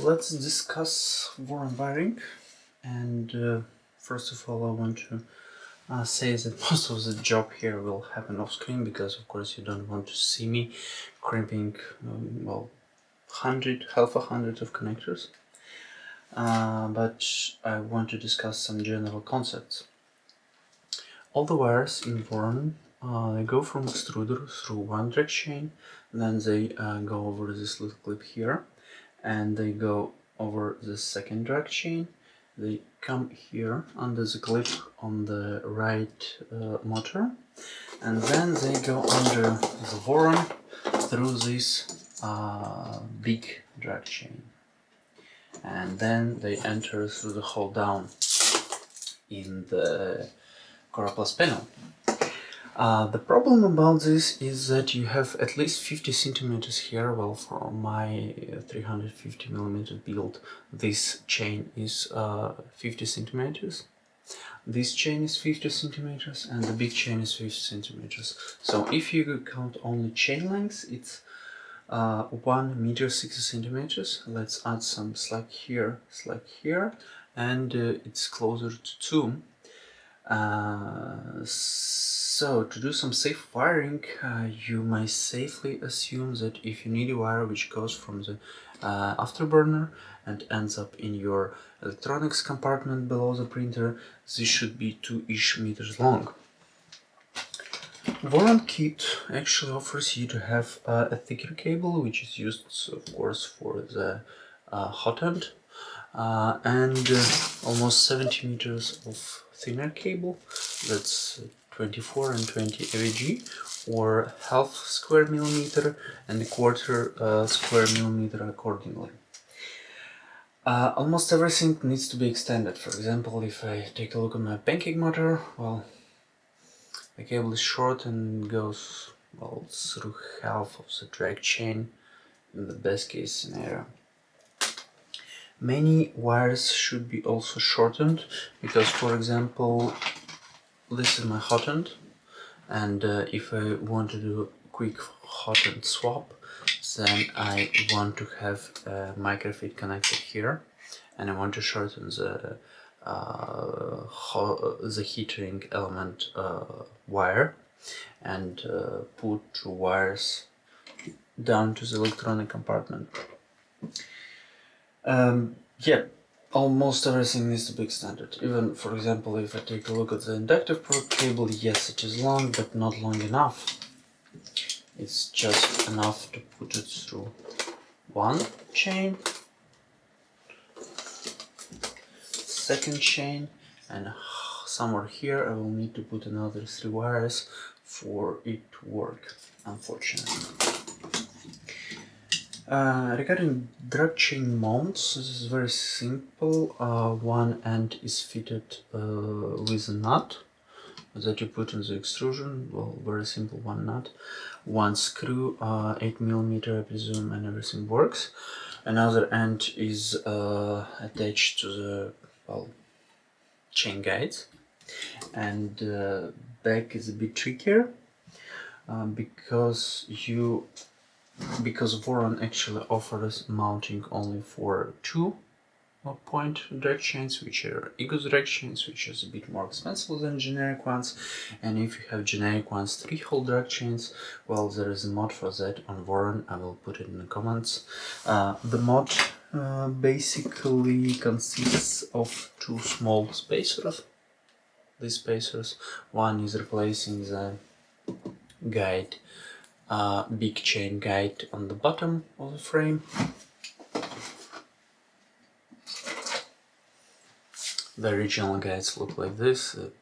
let's discuss Voron wiring. And first of all, I want to say that most of the job here will happen off screen, because of course you don't want to see me crimping half a hundred of connectors. But I want to discuss some general concepts. All the wires in Voron they go from extruder through one drag chain, then they go over this little clip here, and they go over the second drag chain. They come here under the clip on the right motor, and then they go under the Voron through this big drag chain, and then they enter through the hole down in the coroplast panel. The problem about this is that you have at least 50 centimeters here. Well, for my 350mm build, this chain is 50 centimeters. This chain is 50 centimeters, and the big chain is 50 centimeters. So if you count only chain length, it's 1 meter 60 centimeters. Let's add some slack here, and it's closer to 2. So to do some safe wiring, you may safely assume that if you need a wire which goes from the afterburner and ends up in your electronics compartment below the printer, this should be 2-ish meters long. Voron kit actually offers you to have a thicker cable, which is used of course for the hot end, and almost 70 meters of thinner cable, that's 24 and 20 AVG, or half square millimeter and a quarter square millimeter accordingly. Almost everything needs to be extended. For example, if I take a look at my pancake motor, well, the cable is short and goes through half of the drag chain in the best case scenario. Many wires should be also shortened, because for example, this is my hot end, and if I want to do a quick hot end swap, then I want to have a microfeed connected here, and I want to shorten the heating element wire, and put 2 wires down to the electronic compartment. Yeah, almost everything needs to be extended. Even, for example, if I take a look at the inductive port cable, yes, it is long, but not long enough. It's just enough to put it through one chain, second chain, and somewhere here I will need to put another 3 wires for it to work, unfortunately. Regarding drag chain mounts, this is very simple. One end is fitted with a nut that you put in the extrusion. Well, very simple, one nut, one screw, 8mm I presume, and everything works. Another end is attached to the chain guides, and back is a bit trickier because Voron actually offers mounting only for 2-point drag chains, which are EGOS drag chains, which is a bit more expensive than generic ones. And if you have generic ones, 3-hole drag chains, well, there is a mod for that on Voron. I will put it in the comments. The mod basically consists of 2 small spacers. These spacers, one is replacing the guide, big chain guide on the bottom of the frame. The original guides look like this. The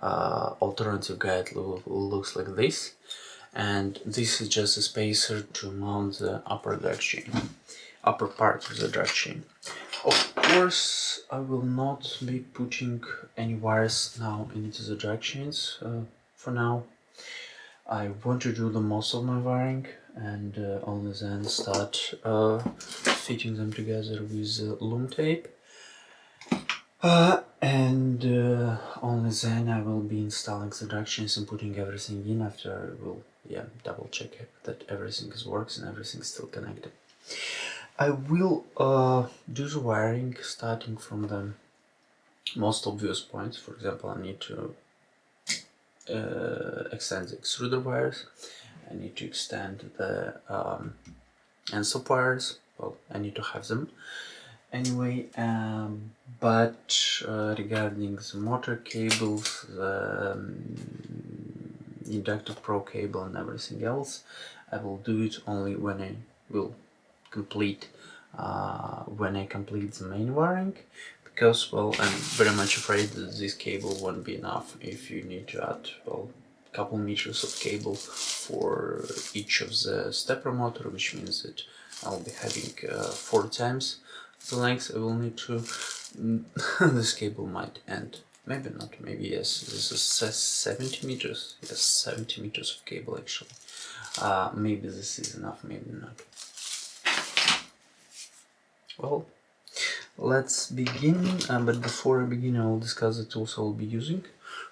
alternative guide looks like this, and this is just a spacer to mount the upper part of the drag chain. Of course, I will not be putting any wires now into the drag chains for now. I want to do the most of my wiring, and only then start fitting them together with loom tape. And only then I will be installing the drag chains and putting everything in. After I will double check that everything works and everything's still connected. I will do the wiring starting from the most obvious points. For example, I need to extend the extruder wires. I need to extend the endstop wires. Well, I need to have them anyway. But regarding the motor cables, the inductive pro cable and everything else, I will do it only when I will complete the main wiring, because well, I'm very much afraid that this cable won't be enough if you need to add well a couple meters of cable for each of the stepper motor, which means that I'll be having 4 times the length I will need to. This cable might end. Maybe not, maybe yes. This is 70 meters. Yes, 70 meters of cable actually. Maybe this is enough, maybe not. Well, let's begin, but before I begin I will discuss the tools I will be using.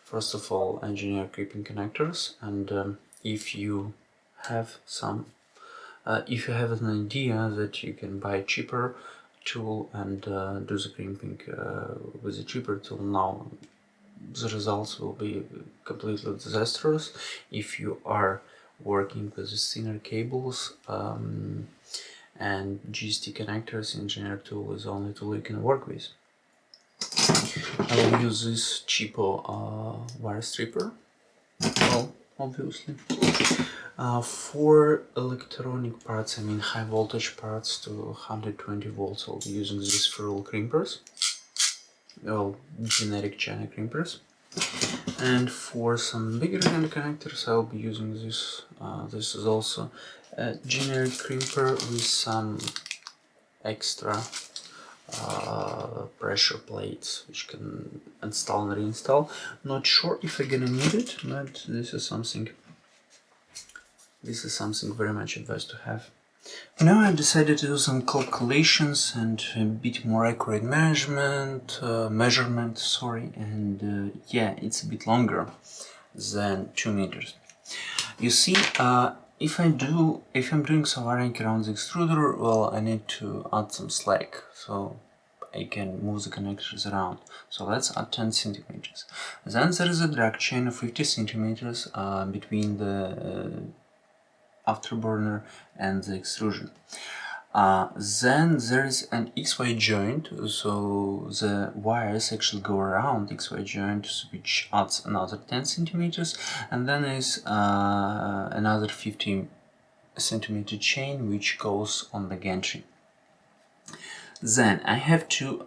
First of all, engineer crimping connectors, and if you have an idea that you can buy a cheaper tool and do the crimping with a cheaper tool now, the results will be completely disastrous. If you are working with the thinner cables and GST connectors, engineer tool is the only tool you can work with. I will use this cheapo wire stripper, well, obviously. For electronic parts, I mean high voltage parts to 120 volts, I'll be using these ferrule crimpers, well, generic China crimpers. And for some bigger end connectors, I'll be using this. This is also a generic crimper with some extra pressure plates which can install and reinstall. Not sure if I'm gonna need it, but this is something very much advised to have. Now I decided to do some calculations and a bit more accurate measurement, and yeah, it's a bit longer than 2 meters. You see, if I'm doing some wiring around the extruder, well, I need to add some slack, so I can move the connectors around. So let's add 10 centimeters. Then there is a drag chain of 50 centimeters between the afterburner and the extrusion. Then there is an XY joint, so the wires actually go around XY joint, which adds another 10 centimeters, and then is another 50 centimeter chain which goes on the gantry. Then I have to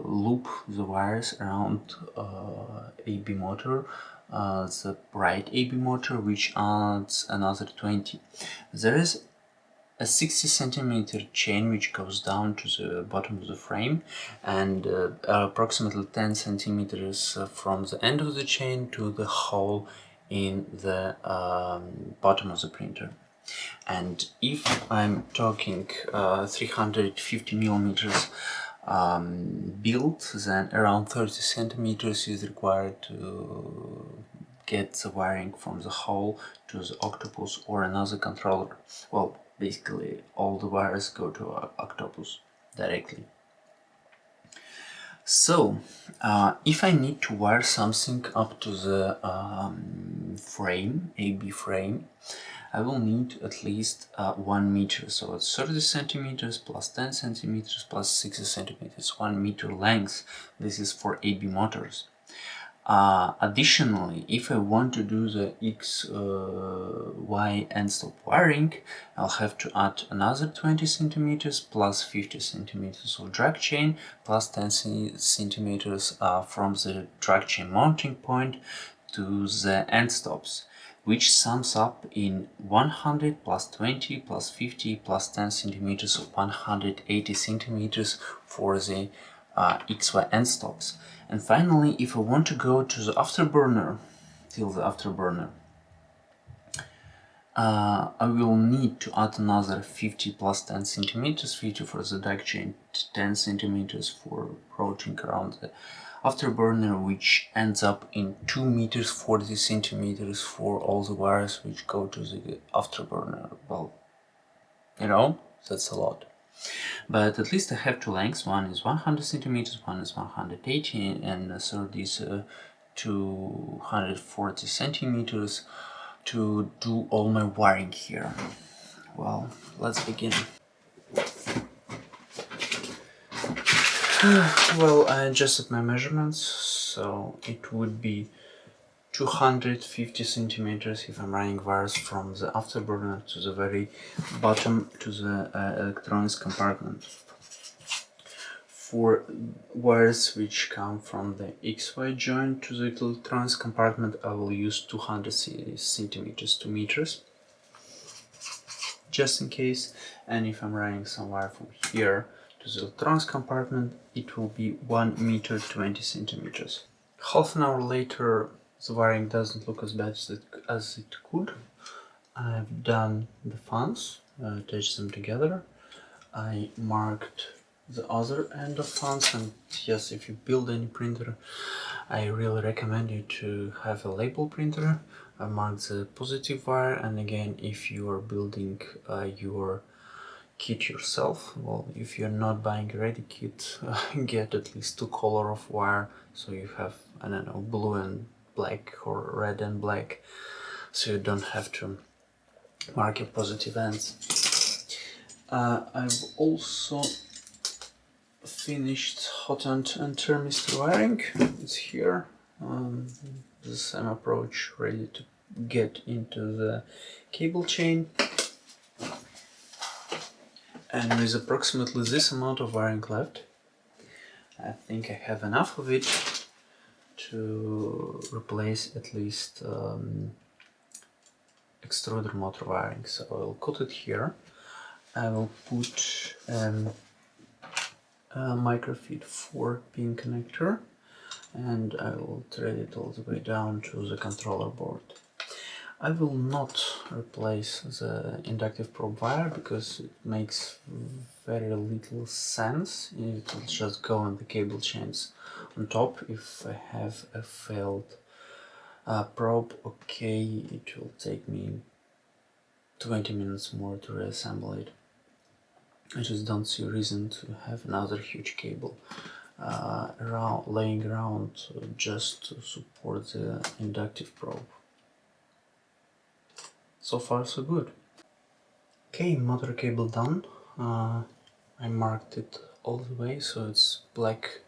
loop the wires around AB motor, the right AB motor, which adds another 20. There is a 60 centimeter chain which goes down to the bottom of the frame, and approximately 10 centimeters from the end of the chain to the hole in the bottom of the printer. And if I'm talking 350 millimeters build, then around 30 centimeters is required to get the wiring from the hole to the octopus or another controller. Well, basically all the wires go to octopus directly. So, if I need to wire something up to the frame, AB frame, I will need at least 1 meter, so it's 30 centimeters plus 10 centimeters plus 60 centimeters, 1 meter length. This is for AB motors. Additionally, if I want to do the XY endstop wiring, I'll have to add another 20 centimeters plus 50 centimeters of drag chain plus 10 centimeters from the drag chain mounting point to the endstops, which sums up in 100 plus 20 plus 50 plus 10 centimeters of 180 centimeters for the XY endstops. And finally, if I want to go to the afterburner, I will need to add another 50 plus 10 centimeters, 50 for the drag chain, 10 centimeters for routing around the afterburner, which ends up in 2 meters 40 centimeters for all the wires which go to the afterburner. Well, you know, that's a lot. But at least I have two lengths. One is 100 centimeters, one is 180, and so these 240 centimeters to do all my wiring here. Well, let's begin. Well, I adjusted my measurements, so it would be 250 centimeters if I'm running wires from the afterburner to the very bottom to the electronics compartment. For wires which come from the XY joint to the electronics compartment, I will use 200 centimeters to meters, just in case. And if I'm running some wire from here to the electronics compartment, it will be 1 meter 20 centimeters. Half an hour later, the wiring doesn't look as bad as it could. I've done the fans, attached them together. I marked the other end of fans, and yes, if you build any printer, I really recommend you to have a label printer. I marked the positive wire, and again, if you are building your kit yourself, well, if you're not buying a ready kit, get at least two color of wire, so you have, I don't know, blue and black or red and black, so you don't have to mark your positive ends. I've also finished hot end and thermistor wiring. It's here. The same approach, ready to get into the cable chain. And with approximately this amount of wiring left, I think I have enough of it to replace at least extruder motor wiring. So I'll cut it here. I will put a microfeed 4-pin connector, and I will thread it all the way down to the controller board. I will not replace the inductive probe wire because it makes very little sense. It will just go on the cable chains on top. If I have a failed probe, okay, it will take me 20 minutes more to reassemble it. I just don't see a reason to have another huge cable laying around just to support the inductive probe. So far so good. Okay, motor cable done. I marked it all the way, so it's black,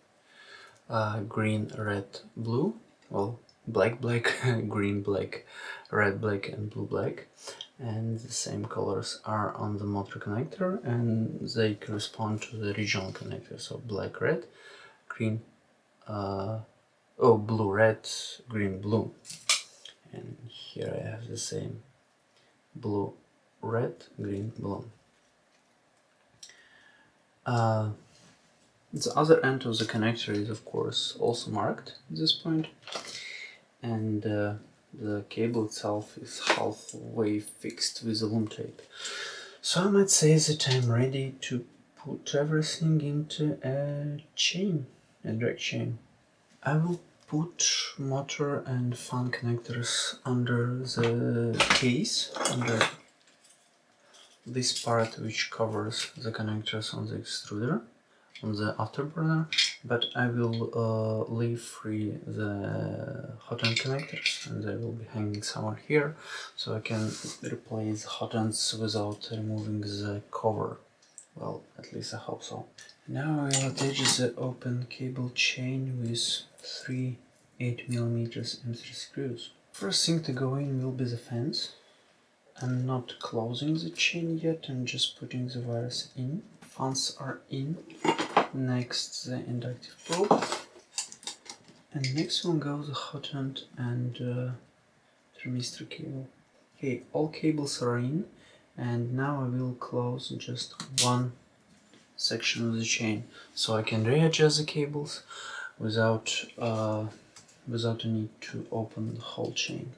green, red, blue. Well, black, black, green, black, red, black, and blue, black. And the same colors are on the motor connector, and they correspond to the regional connector. So black, red, green, blue, red, green, blue. And here I have the same blue, red, green, blue. The other end of the connector is of course also marked at this point, and the cable itself is halfway fixed with the loom tape. So I might say that I'm ready to put everything into a chain, a drag chain. I will put motor and fan connectors under the case, under this part which covers the connectors on the extruder, on the afterburner, but I will leave free the hot end connectors, and they will be hanging somewhere here, so I can replace hot ends without removing the cover. Well, at least I hope so. Now I will attach the open cable chain with 3 8mm M3 screws. First thing to go in will be the fans. I'm not closing the chain yet, I'm just putting the wires in. Fans are in. Next the inductive probe. And next will go the hot end and thermistor cable. Okay, all cables are in, and now I will close just one section of the chain, so I can readjust the cables without a need to open the whole chain.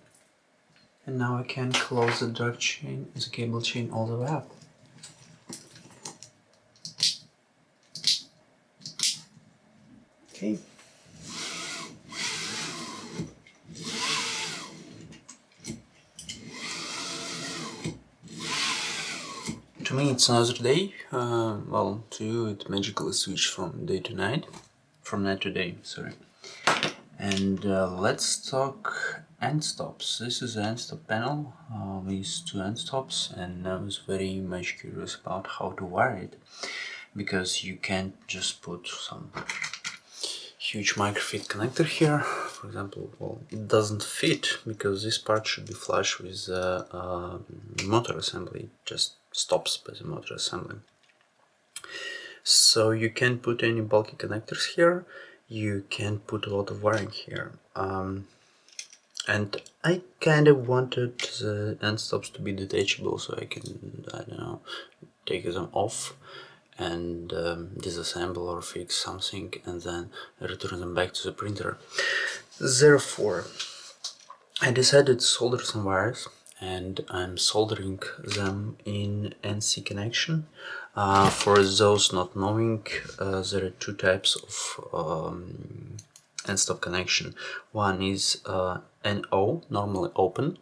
And now I can close the drag chain, the cable chain, all the way up. Okay. To me it's another day, well, to you it magically switched from day to night, from night to day, sorry. And let's talk end stops. This is the end stop panel with two end stops, and I was very much curious about how to wire it, because you can't just put some huge microfit connector here. For example, well, it doesn't fit because this part should be flush with the motor assembly. It just stops by the motor assembly. So you can't put any bulky connectors here. You can't put a lot of wiring here. And I kind of wanted the end stops to be detachable, so I can, I don't know, take them off and disassemble or fix something and then return them back to the printer. Therefore, I decided to solder some wires, and I'm soldering them in NC connection. For those not knowing, there are two types of end stop connection. One is NO, normally open,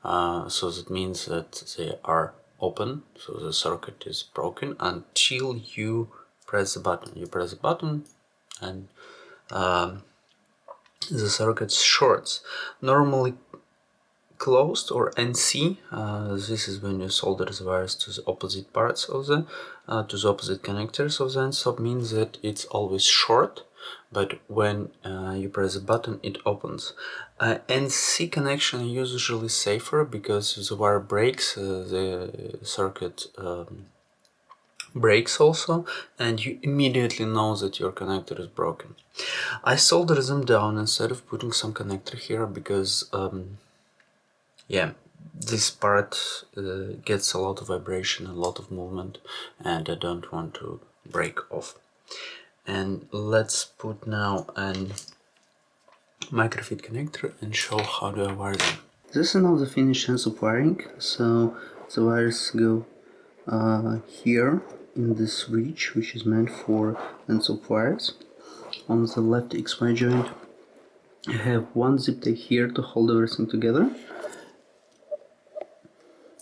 so that means that they are open, so the circuit is broken until you press the button. You press the button and the circuit shorts. Normally closed, or NC, this is when you solder the wires to the opposite parts of the to the opposite connectors of the end stop, means that it's always short, but when you press the button it opens. NC connection is usually safer because if the wire breaks, the circuit breaks also, and you immediately know that your connector is broken. I soldered them down instead of putting some connector here because yeah, this part gets a lot of vibration, a lot of movement, and I don't want to break off. And let's put now an microfit connector and show how do I wire them. This is now the finished ends of wiring. So the wires go here in this reach, which is meant for ends of wires. On the left XY joint I have one zip tie here to hold everything together,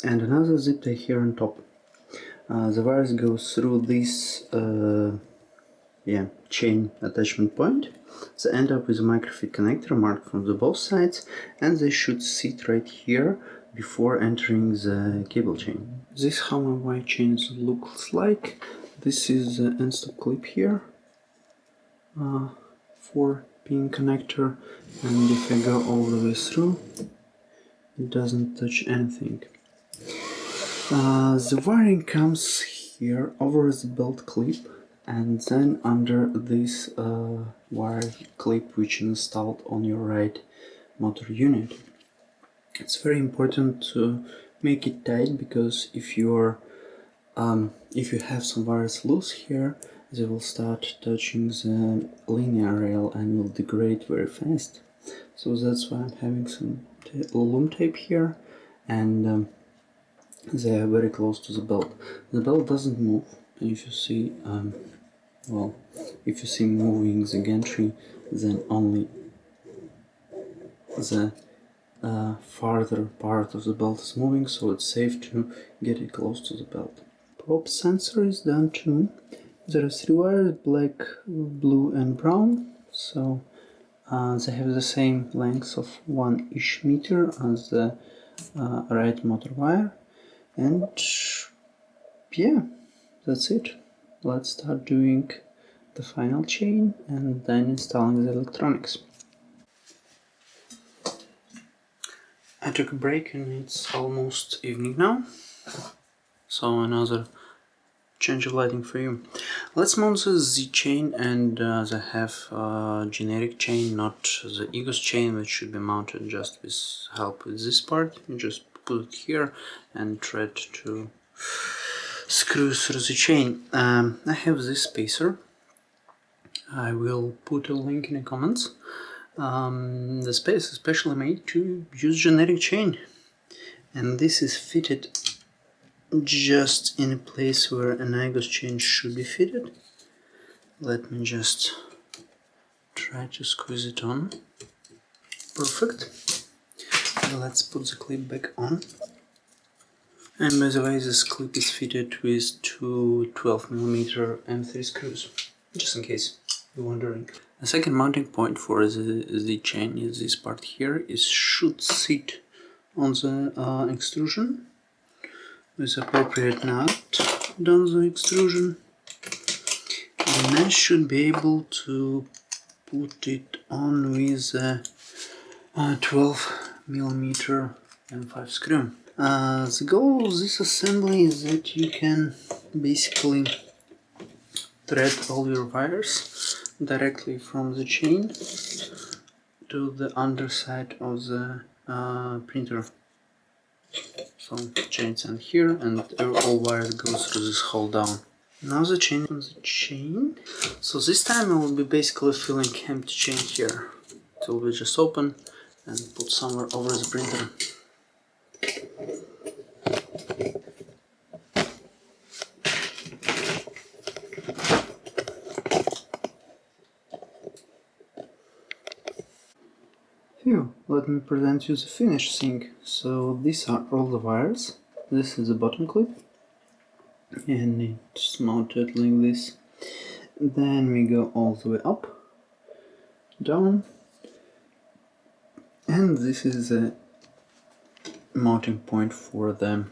and another zip tie here on top. The wires go through this chain attachment point. They end up with a microfit connector marked from the both sides, and they should sit right here before entering the cable chain. This is how my wire chains looks like. This is the end stop clip here for pin connector, and if I go all the way through, it doesn't touch anything. The wiring comes here over the belt clip and then under this wire clip which is installed on your right motor unit. It's very important to make it tight, because if you have some wires loose here, they will start touching the linear rail and will degrade very fast. So that's why I'm having some loom tape here, and they are very close to the belt. The belt doesn't move. If you see, if you see moving the gantry, then only the farther part of the belt is moving, so it's safe to get it close to the belt. Probe sensor is done too. There are three wires, black, blue and brown, so they have the same length of 1-ish meter as the right motor wire. And yeah, that's it. Let's start doing the final chain and then installing the electronics. I took a break and it's almost evening now, so another change of lighting for you. Let's mount the Z chain and the half generic chain, not the EGOS chain, which should be mounted just with help with this part. You just put it here and try to screw through the chain. I have this spacer. I will put a link in the comments. The space is specially made to use generic chain, and this is fitted just in a place where an EGOS chain should be fitted. Let me just try to squeeze it on. Perfect. Let's put the clip back on. And by the way, this clip is fitted with two 12mm M3 screws, just in case you're wondering. The second mounting point for the chain is this part here. It should sit on the extrusion with appropriate nut down the extrusion. And I should be able to put it on with a 12mm M5 screw. The goal of this assembly is that you can basically thread all your wires directly from the chain to the underside of the printer. So chains end here and all wires go through this hole down. Now the chain on the chain. So this time I will be basically filling empty chain here. It will be just open and put somewhere over the printer. Let me present you the finished thing. So these are all the wires. This is the bottom clip and it's mounted like this. Then we go all the way up, down, and this is the mounting point for the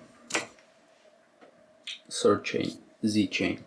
third chain, Z chain.